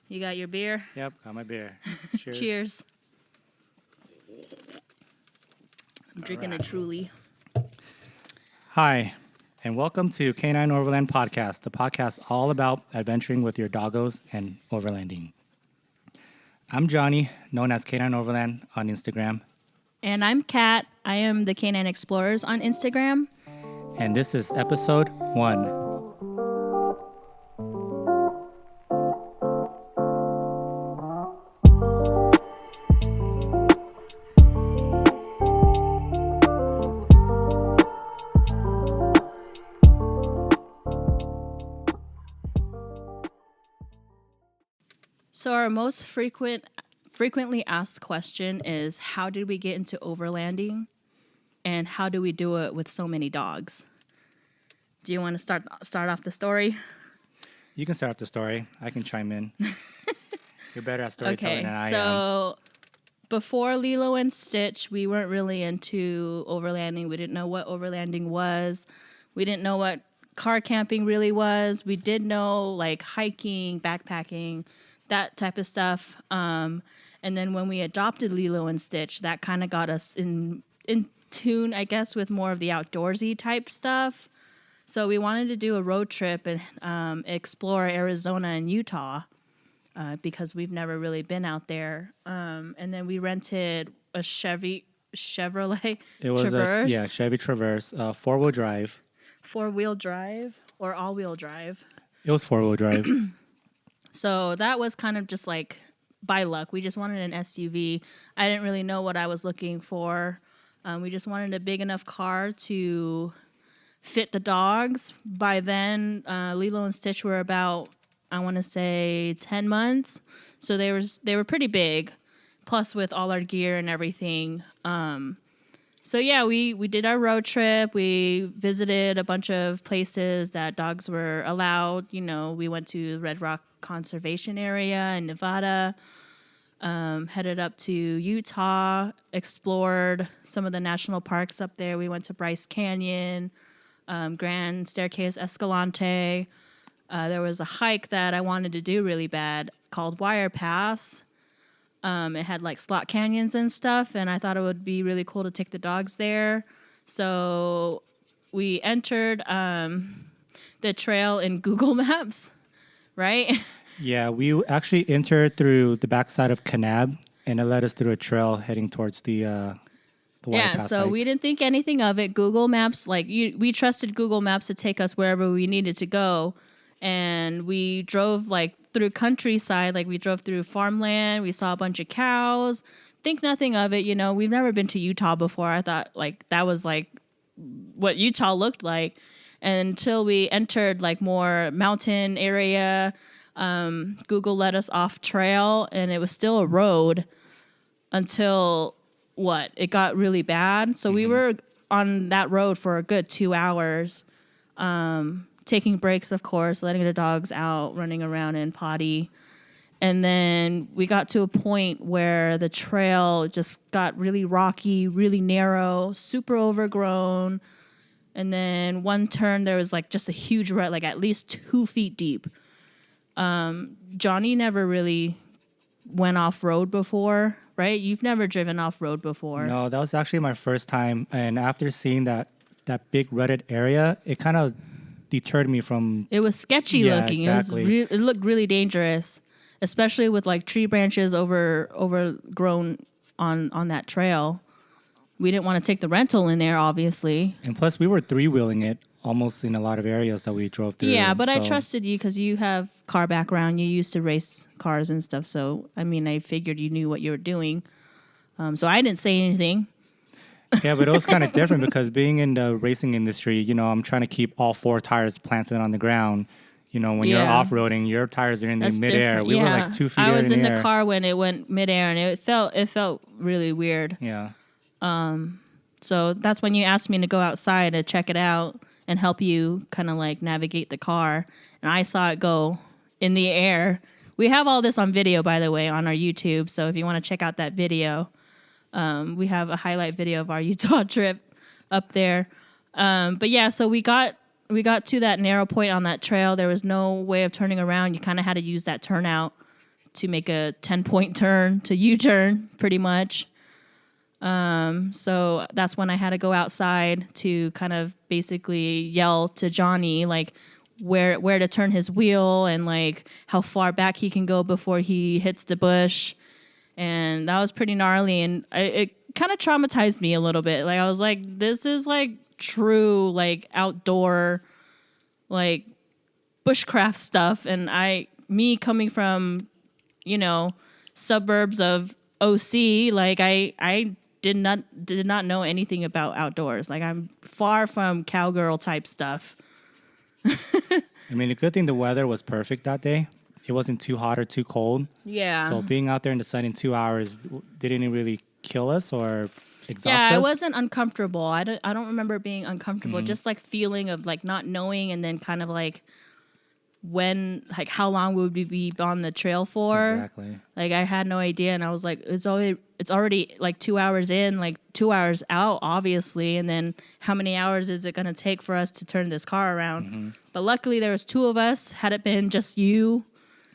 You got your beer? Yep, got my beer. Cheers. Cheers. I'm drinking a Truly. Hi, and welcome to Canine Overland Podcast, the podcast all about adventuring with your doggos and overlanding. I'm Johnny, known as Canine Overland on Instagram, And I'm Kat. I am the Canine Explorers on Instagram. and this is episode 1. So our most frequently asked question is, how did we get into overlanding? And how do we do it with so many dogs? Do you want to start off the story? You can start off the story. I can chime in. You're better at storytelling than I am. So before Lilo and Stitch, we weren't really into overlanding. We didn't know what overlanding was. We didn't know what car camping really was. We did know like hiking, backpacking, that type of stuff. And then when we adopted Lilo and Stitch, that kind of got us in tune, I guess, with more of the outdoorsy type stuff. So we wanted to do a road trip and explore Arizona and Utah because we've never really been out there. And then we rented a Chevrolet It was Traverse. Chevy Traverse, 4-wheel drive. 4-wheel drive or all-wheel drive. It was 4-wheel drive. So that was kind of just like by luck. We just wanted an SUV. I didn't really know what I was looking for. We just wanted a big enough car to fit the dogs. By then, Lilo and Stitch were about, I want to say, 10 months. So they were pretty big, plus with all our gear and everything. So yeah, we did our road trip. We visited a bunch of places that dogs were allowed. You know, we went to Red Rock Conservation Area in Nevada, headed up to Utah, explored some of the national parks up there. We went to Bryce Canyon, Grand Staircase Escalante. There was a hike that I wanted to do really bad called Wire Pass. It had like slot canyons and stuff, and I thought it would be really cool to take the dogs there. So we entered the trail in Google Maps, right? Yeah, we actually entered through the backside of Kanab, and it led us through a trail heading towards the White Pass So hike. we didn't think anything of it. Google Maps, we trusted Google Maps to take us wherever we needed to go, and we drove like through countryside. Like we drove through farmland. We saw a bunch of cows. Think nothing of it. You know, we've never been to Utah before. I thought like that was like what Utah looked like, until we entered like more mountain area. Google led us off trail, and it was still a road until it got really bad. So we were on that road for a good 2 hours, taking breaks, of course, letting the dogs out, running around and potty. And then we got to a point where the trail just got really rocky, really narrow, super overgrown. And then one turn, there was like just a huge rut, like at least 2 feet deep. Johnny never really went off-road before, right? You've never driven off-road before. No, that was actually my first time. And after seeing that big rutted area, it kind of deterred me from... It was sketchy looking. Exactly. It looked really dangerous, especially with like tree branches overgrown on that trail. We didn't want to take the rental in there, obviously. And plus, we were 3-wheeling it almost in a lot of areas that we drove through. Yeah, but I trusted you because you have car background. You used to race cars and stuff. So, I mean, I figured you knew what you were doing. So I didn't say anything. Yeah, but it was kind of different because being in the racing industry, you know, I'm trying to keep all 4 tires planted on the ground. You know, when you're off-roading, your tires are in the midair. Different. We were like 2 feet in the air. I was in the car when it went midair, and it felt really weird. Yeah. So that's when you asked me to go outside to check it out and help you kind of like navigate the car. And I saw it go in the air. We have all this on video, by the way, on our YouTube. So if you want to check out that video, we have a highlight video of our Utah trip up there. But yeah, so we got to that narrow point on that trail. There was no way of turning around. You kind of had to use that turnout to make a 10-point turn to U-turn, pretty much. So that's when I had to go outside to kind of basically yell to Johnny, like, where to turn his wheel and like how far back he can go before he hits the bush. And that was pretty gnarly, and it kind of traumatized me a little bit. Like, I was like, this is like true like outdoor like bushcraft stuff, and me coming from, you know, suburbs of OC, like I did not know anything about outdoors. Like, I'm far from cowgirl type stuff. I mean, the good thing, the weather was perfect that day. It wasn't too hot or too cold. Yeah. So being out there in the sun in 2 hours didn't really kill us or exhaust us. Yeah, I wasn't uncomfortable. I don't remember being uncomfortable. Just like feeling of like not knowing, and then kind of like how long would we be on the trail for? Exactly. Like, I had no idea, and I was like, it's already like 2 hours in, like 2 hours out, obviously, and then how many hours is it going to take for us to turn this car around? Mm-hmm. But luckily, there was two of us. Had it been just you,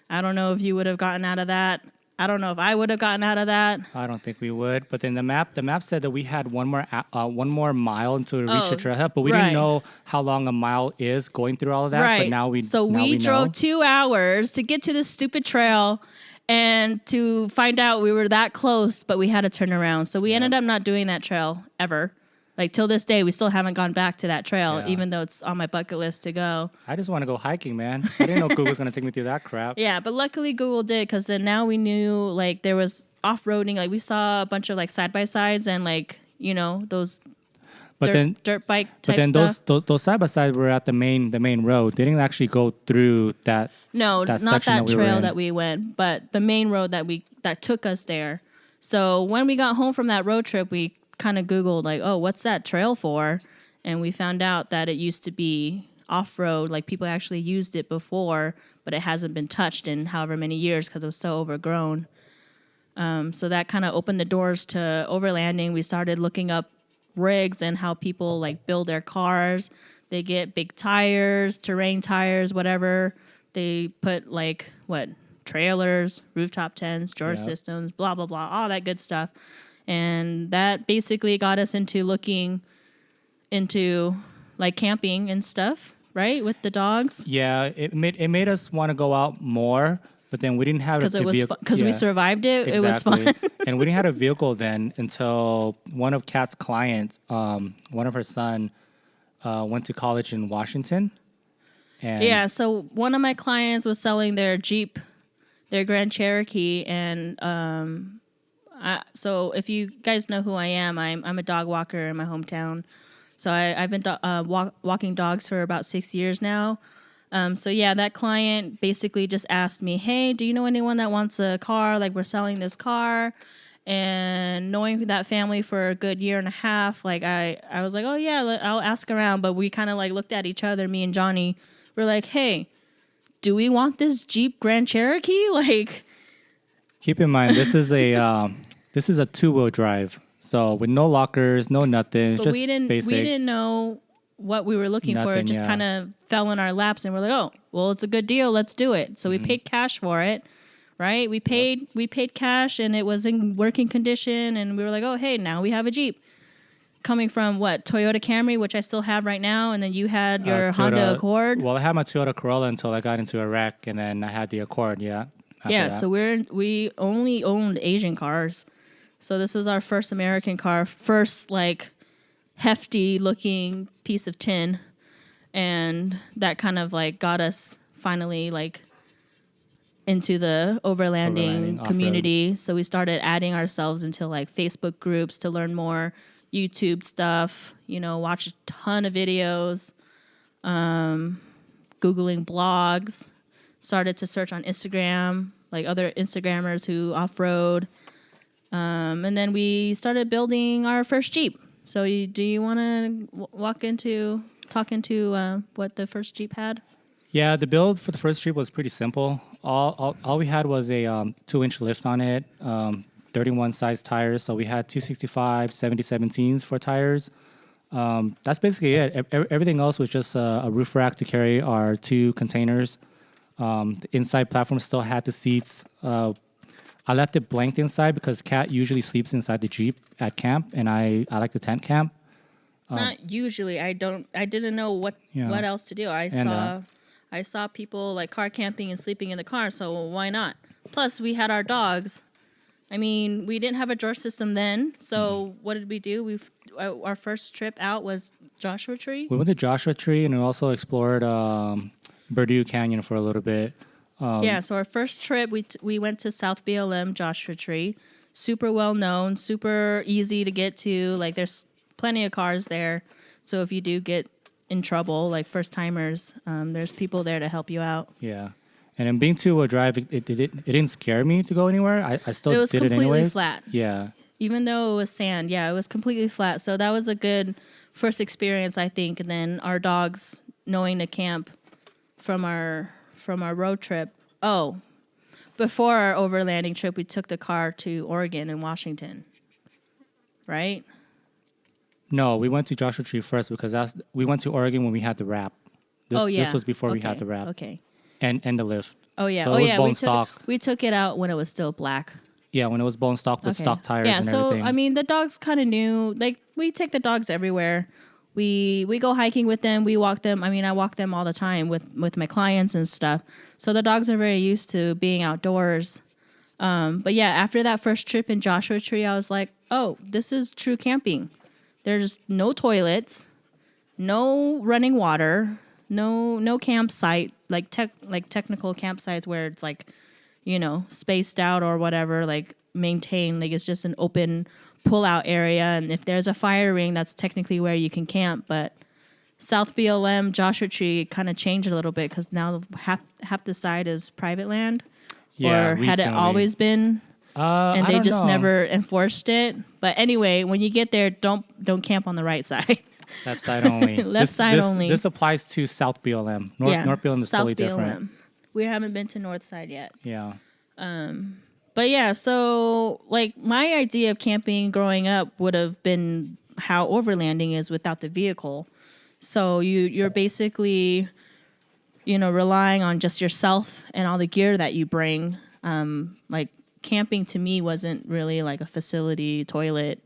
I don't know if you would have gotten out of that. I don't know if I would have gotten out of that. I don't think we would. But then the map said that we had one more mile until we reached the trailhead, but we didn't know how long a mile is going through all of that. Right. But now we drove know. 2 hours to get to this stupid trail, and to find out we were that close, but we had to turn around. So we ended up not doing that trail ever. Like, till this day, we still haven't gone back to that trail, even though it's on my bucket list to go. I just want to go hiking, man. I didn't know Google was going to take me through that crap. Yeah, but luckily Google did, because then now we knew, like, there was off-roading. Like, we saw a bunch of, like, side-by-sides and, like, you know, those dirt bike type stuff. those side-by-sides were at the main road. They didn't actually go through that. No, that not that we trail that we went, but the main road that took us there. So when we got home from that road trip, we kind of Googled, like, oh, what's that trail for? And we found out that it used to be off-road. Like, people actually used it before, but it hasn't been touched in however many years because it was so overgrown. So that kind of opened the doors to overlanding. We started looking up rigs and how people like build their cars. They get big tires, terrain tires, whatever. They put like trailers, rooftop tents, George systems, blah blah blah, all that good stuff. And that basically got us into looking into like camping and stuff, right, with the dogs. Yeah, it made us want to go out more, but then we didn't have because we survived it. Exactly. It was fun. And we didn't have a vehicle then until one of Kat's clients, one of her son, went to college in Washington. And yeah, so one of my clients was selling their Jeep, their Grand Cherokee, and so if you guys know who I am, I'm a dog walker in my hometown. So I've been walking dogs for about 6 years now. So yeah, that client basically just asked me, hey, do you know anyone that wants a car? Like, we're selling this car. And knowing that family for a good year and a half, like I was like, oh yeah, I'll ask around. But we kind of like looked at each other, me and Johnny. We're like, hey, do we want this Jeep Grand Cherokee? Like, keep in mind, this is a 2-wheel drive. So with no lockers, no nothing. But just we didn't know what we were looking for. It just kind of fell in our laps, and we're like, oh, well, it's a good deal. Let's do it. So we paid cash for it, right? We paid cash, and it was in working condition, and we were like, oh, hey, now we have a Jeep. Coming from Toyota Camry, which I still have right now, and then you had your Honda Accord. Well, I had my Toyota Corolla until I got into a wreck, and then I had the Accord, So we only owned Asian cars. So this was our first American car, first like hefty looking piece of tin, and that kind of like got us finally like into the overlanding community. Off-road. So we started adding ourselves into like Facebook groups to learn more, YouTube stuff, watch a ton of videos, Googling blogs, started to search on Instagram, like other Instagrammers who off-road. And then we started building our first Jeep. So do you want to talk into what the first Jeep had? Yeah, the build for the first Jeep was pretty simple. All we had was a 2-inch lift on it, 31 size tires. So we had 265 70/17s for tires. That's basically it. Everything else was just a roof rack to carry our 2 containers. The inside platform still had the seats. I left it blanked inside because Kat usually sleeps inside the Jeep at camp, and I like the tent camp. Not usually. I didn't know what else to do. I saw people like car camping and sleeping in the car, so why not? Plus, we had our dogs. I mean, we didn't have a drawer system then, so what did we do? Our first trip out was Joshua Tree. We went to Joshua Tree, and we also explored Berdue Canyon for a little bit. So our first trip, we went to South BLM Joshua Tree. Super well known, super easy to get to. Like, there's plenty of cars there. So if you do get in trouble, like first timers, there's people there to help you out. Yeah. And then being two-wheel drive, it didn't scare me to go anywhere. I still did it anyways. It was completely flat. Yeah. Even though it was sand, it was completely flat. So that was a good first experience, I think. And then our dogs knowing to camp from our road trip. Oh, before our overlanding trip, we took the car to Oregon and Washington, right? No, we went to Joshua Tree first because we went to Oregon when we had the wrap. This was before we had the wrap. Okay. And the lift. Oh yeah. So it was bone stock. We took it out when it was still black. Yeah, when it was bone stock with stock tires and everything. Yeah, so I mean the dogs kind of knew. Like we take the dogs everywhere. We go hiking with them. We walk them. I mean, I walk them all the time with my clients and stuff. So the dogs are very used to being outdoors. But yeah, after that first trip in Joshua Tree, I was like, oh, this is true camping. There's no toilets, no running water, no campsite, like technical campsites where it's like, spaced out or whatever, like maintained. Like it's just an open pull-out area, and if there's a fire ring, that's technically where you can camp. But South BLM, Joshua Tree kind of changed a little bit because now half the side is private land. Yeah, or had it always been? And they just never enforced it. But anyway, when you get there, don't camp on the right side. Left side only. Left side only. This applies to South BLM. North BLM is totally different. We haven't been to North Side yet. Yeah. But yeah, so like my idea of camping growing up would have been how overlanding is without the vehicle. So you're basically, relying on just yourself and all the gear that you bring. Like camping to me wasn't really like a facility toilet.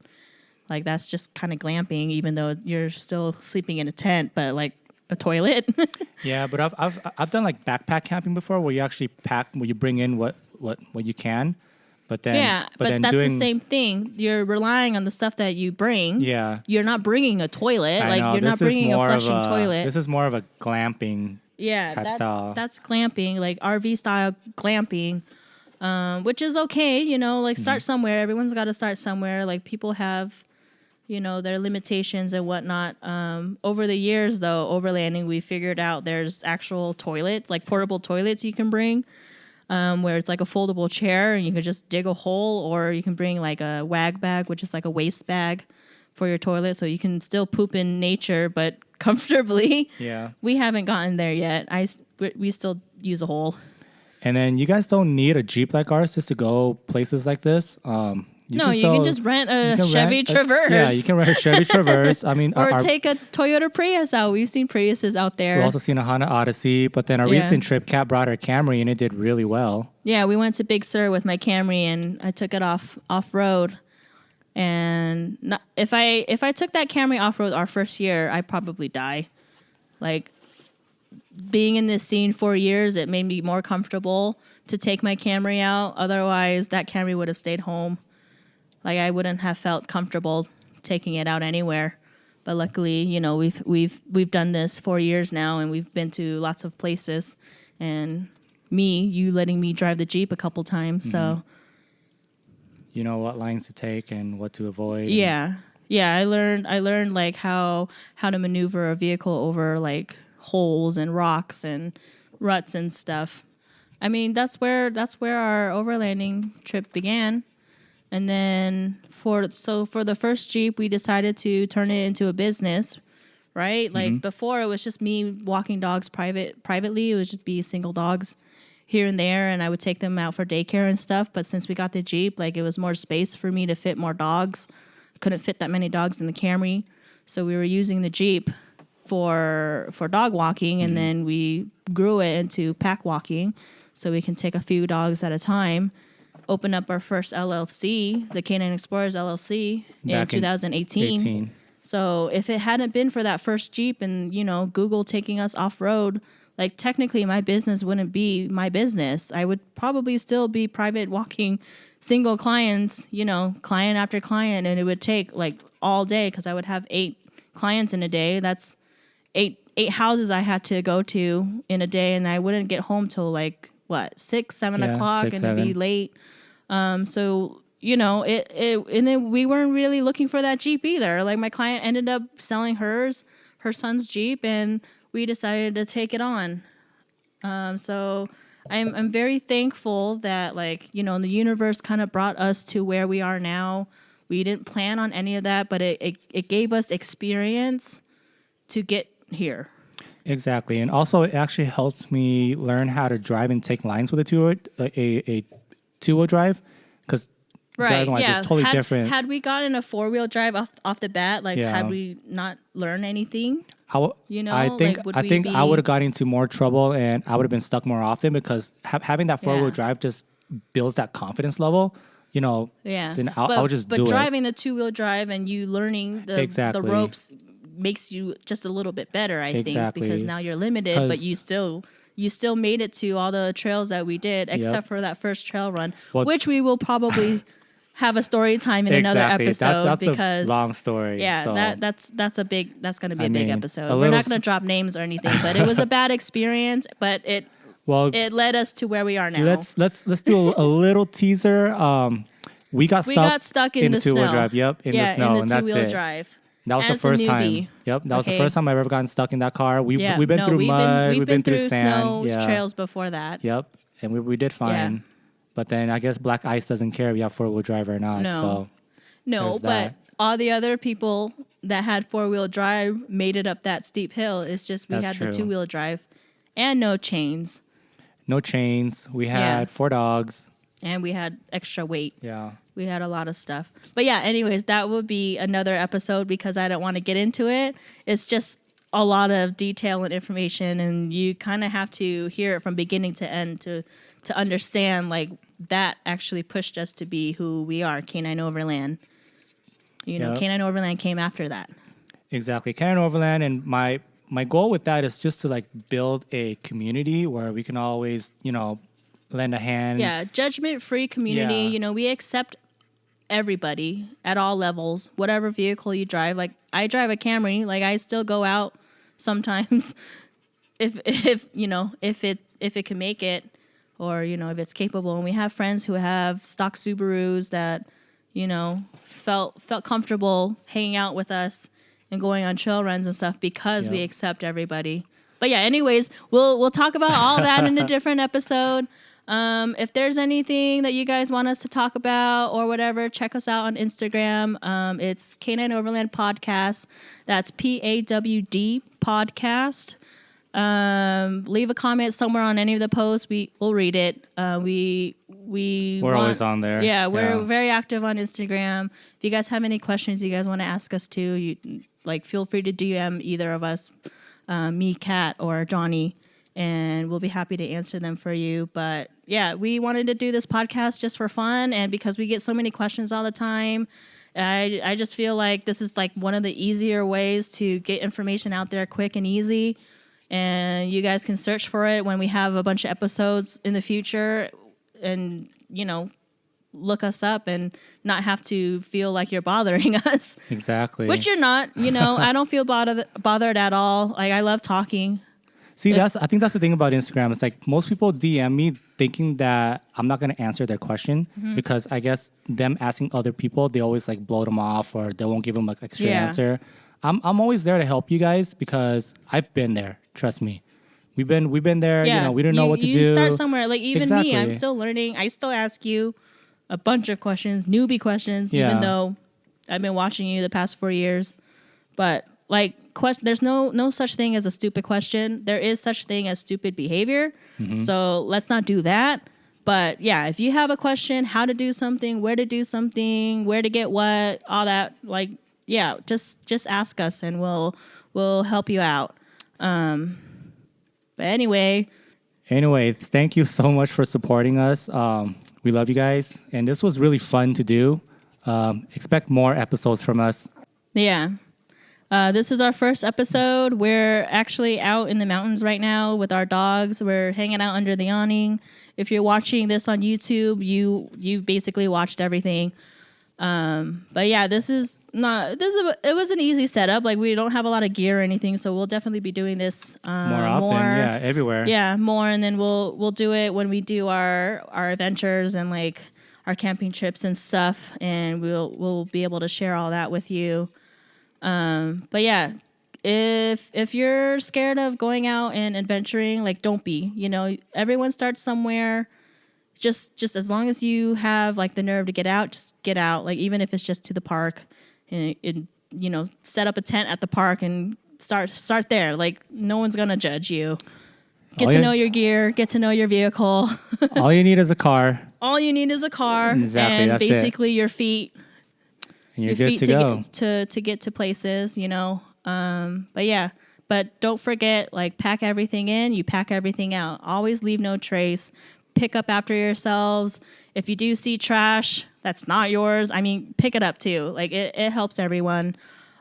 Like that's just kind of glamping, even though you're still sleeping in a tent, but like a toilet. Yeah, but I've done like backpack camping before, where you actually pack, where you bring in what you can, but then but that's the same thing. You're relying on the stuff that you bring. Yeah, you're not bringing a toilet. You're not bringing a flushing toilet. This is more of a glamping. Yeah, type style. That's glamping, like RV style glamping, which is okay. Start somewhere. Everyone's got to start somewhere. Like people have, their limitations and whatnot. Over the years, though, overlanding, we figured out there's actual toilets, like portable toilets you can bring, where it's like a foldable chair and you can just dig a hole, or you can bring like a wag bag, which is like a waste bag for your toilet, so you can still poop in nature, but comfortably. Yeah. We haven't gotten there yet. We still use a hole. And then you guys don't need a Jeep like ours just to go places like this. You can just rent a Chevy Traverse. You can rent a Chevy Traverse. I mean, or take a Toyota Prius out. We've seen Priuses out there. We've also seen a Honda Odyssey, but then our recent trip, Kat brought her Camry, and it did really well. Yeah, we went to Big Sur with my Camry, and I took it off road. And if I took that Camry off road our first year, I'd probably die. Like being in this scene 4 years, it made me more comfortable to take my Camry out. Otherwise, that Camry would have stayed home. Like I wouldn't have felt comfortable taking it out anywhere. But luckily, we've done this 4 years now, and we've been to lots of places. And you letting me drive the Jeep a couple times, so you know what lines to take and what to avoid. Yeah. I learned like how to maneuver a vehicle over like holes and rocks and ruts and stuff. I mean, that's where our overlanding trip began. And then for the first Jeep, we decided to turn it into a business, right? Like before, it was just me walking dogs privately. It would just be single dogs here and there, and I would take them out for daycare and stuff. But since we got the Jeep, like it was more space for me to fit more dogs. Couldn't fit that many dogs in the Camry, so we were using the Jeep for dog walking, and then we grew it into pack walking, so we can take a few dogs at a time. Open up our first LLC, the Canine Explorers LLC, in Back in 2018. 18. So if it hadn't been for that first Jeep and, Google taking us off road, like technically my business wouldn't be my business. I would probably still be private walking single clients, client after client, and it would take like all day because I would have 8 clients in a day. That's eight houses I had to go to in a day, and I wouldn't get home till like 6, 7 o'clock, 6, and 7. it'd be late. So and then we weren't really looking for that Jeep either. Like my client ended up selling her son's Jeep, and we decided to take it on. So I'm very thankful that the universe kind of brought us to where we are now. We didn't plan on any of that, but it gave us experience to get here. Exactly. And also it actually helped me learn how to drive and take lines with a two-wheel drive, because driving wise is totally different. Had we gotten a 4-wheel drive off the bat, had we not learned anything? I think I would have gotten into more trouble, and I would have been stuck more often, because having that 4-wheel drive just builds that confidence level. Yeah. So I would just do it. But driving the 2-wheel drive and you learning the ropes makes you just a little bit better, I think, because now you're limited, but you still made it to all the trails that we did, except for that first trail run, which we will probably have a story time in another episode. That's because a long story. Yeah, so. that's going to be a big episode. We're not going to drop names or anything, but it was a bad experience, but it led us to where we are now. Let's do a little teaser. We got stuck in the 2-wheel snow. drive. Yep, in the snow, and that's it. 2-wheel drive. That was the first time. Yep, that was the first time I've ever gotten stuck in that car. We've been through mud. We've been through sand. Snow trails before that. Yep, and we did fine. Yeah. But then I guess Black Ice doesn't care if you have 4-wheel drive or not. No, but all the other people that had 4-wheel drive made it up that steep hill. It's just we had the 2-wheel drive and no chains. No chains. We had 4 dogs. And we had extra weight. Yeah. We had a lot of stuff. But yeah, anyways, that would be another episode because I don't want to get into it. It's just a lot of detail and information, and you kind of have to hear it from beginning to end to understand that actually pushed us to be who we are, Canine Overland. Canine Overland came after that. Exactly. Canine Overland, and my goal with that is just to build a community where we can always, lend a hand. Yeah, judgment-free community. Yeah. We accept everybody at all levels, whatever vehicle you drive. I drive a Camry. I still go out sometimes if it can make it, or if it's capable. And we have friends who have stock Subarus that felt comfortable hanging out with us and going on trail runs and stuff because we accept everybody. But yeah, anyways, we'll talk about all that in a different episode. If there's anything that you guys want us to talk about or whatever, check us out on Instagram. It's Canine Overland Podcast. That's PAWD Podcast. Leave a comment somewhere on any of the posts. We'll read it. We're always on there. Yeah, we're very active on Instagram. If you guys have any questions you guys want to ask us too, you feel free to DM either of us, me, Kat, or Johnny, and we'll be happy to answer them for you. But yeah, we wanted to do this podcast just for fun, and because we get so many questions all the time, I just feel like this is one of the easier ways to get information out there quick and easy. And you guys can search for it when we have a bunch of episodes in the future and, look us up and not have to feel like you're bothering us. Exactly. Which you're not, I don't feel bothered at all. I love talking. See, I think that's the thing about Instagram. It's most people DM me thinking that I'm not going to answer their question because I guess them asking other people, they always blow them off or they won't give them a straight answer. I'm always there to help you guys because I've been there. Trust me. We've been there. Yeah, we didn't know what to do. You start somewhere. Even exactly. me, I'm still learning. I still ask you a bunch of questions, newbie questions, even though I've been watching you the past 4 years. But there's no such thing as a stupid question. There is such thing as stupid behavior. So let's not do that. But yeah, if you have a question, how to do something, where to do something, where to get what, all that, just ask us and we'll we'll help you out. But anyway, thank you so much for supporting us. We love you guys, and this was really fun to do. Expect more episodes from us. yeah. This is our first episode. We're actually out in the mountains right now with our dogs. We're hanging out under the awning. If you're watching this on YouTube, you've basically watched everything. But yeah, it was an easy setup. Like, we don't have a lot of gear or anything, so we'll definitely be doing this More often, yeah, everywhere. Yeah, more, and then we'll do it when we do our adventures and like our camping trips and stuff, and we'll be able to share all that with you. But yeah, if you're scared of going out and adventuring, like, don't be. You know, everyone starts somewhere. Just as long as you have like the nerve to get out, just get out. Like, even if it's just to the park, and you know, set up a tent at the park and start there. Like, no one's gonna judge you. Get to know your gear, get to know your vehicle. All you need is a car. All you need is a car, Exactly, and that's basically your feet. And you're Your good feet to go. to get to places, you know. But yeah, but don't forget, like, pack everything in, you pack everything out. Always leave no trace. Pick up after yourselves. If you do see trash that's not yours, I mean, pick it up too. Like, it helps everyone.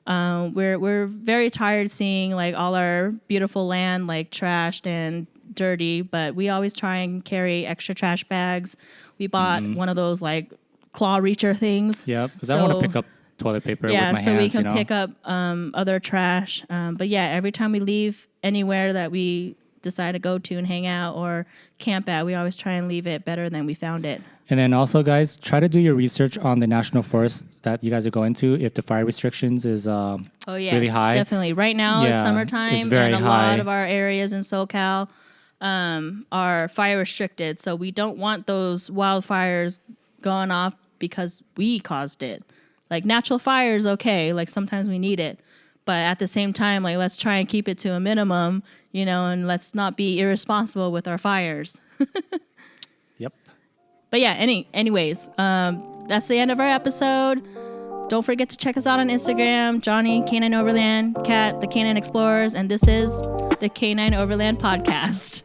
We're very tired seeing like all our beautiful land like trashed and dirty, but we always try and carry extra trash bags. We bought one of those like claw reacher things. Yeah, because I want to pick up toilet paper with my hands. Yeah, so we can pick up other trash. But yeah, every time we leave anywhere that we decide to go to and hang out or camp at, we always try and leave it better than we found it. And then also, guys, try to do your research on the national forest that you guys are going to if the fire restrictions is really high. Definitely. Right now it's summertime, it's very and a high. lot of our areas in SoCal are fire restricted. So we don't want those wildfires going off because we caused it. Like, natural fire is okay. Like, sometimes we need it. But at the same time, like, let's try and keep it to a minimum, you know, and let's not be irresponsible with our fires. Yep. But yeah, anyways, that's the end of our episode. Don't forget to check us out on Instagram, Johnny, Canine Overland, Kat, the Canine Explorers, and this is the Canine Overland Podcast.